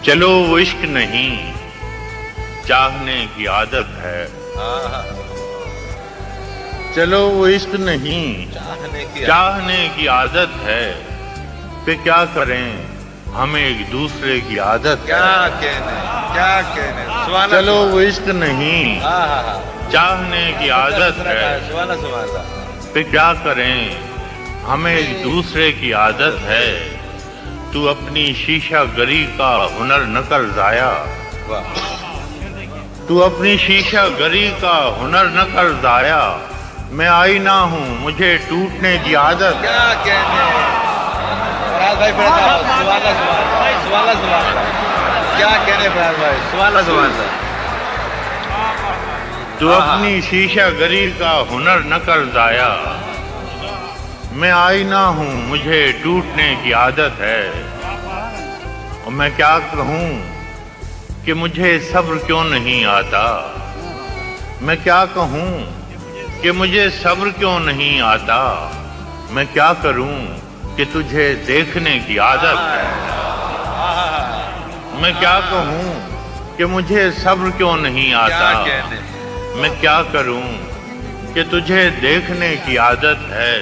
چلو وہ عشق نہیں چاہنے کی عادت ہے، چلو وہ عشق نہیں چاہنے کی عادت ہے، پہ کیا کریں ہمیں ایک دوسرے کی عادت ہے۔ کیا کہنے چلو وہ عشق نہیں چاہنے کی عادت ہے، پہ کیا کریں ہمیں ایک دوسرے کی عادت ہے۔ تو اپنی شیشہ گری کا ہنر نہ کر ضائع، تو اپنی شیشہ گری کا ہنر نہ کر ضائع، میں آئینہ ہوں مجھے ٹوٹنے کی عادت۔ کیا کہنے فراز بھائی کیا کہنے فراز بھائی سبحان اللہ۔ تو اپنی شیشہ گری کا ہنر نہ کر ضائع، میں آئینہ ہوں مجھے ٹوٹنے کی عادت ہے۔ اور میں کیا کہوں کہ مجھے صبر کیوں نہیں آتا، میں کیا کہوں کہ مجھے صبر کیوں نہیں آتا، میں کیا کروں کہ تجھے دیکھنے کی عادت ہے۔ میں کیا کہوں کہ مجھے صبر کیوں نہیں آتا، میں کیا کروں کہ تجھے دیکھنے کی عادت ہے۔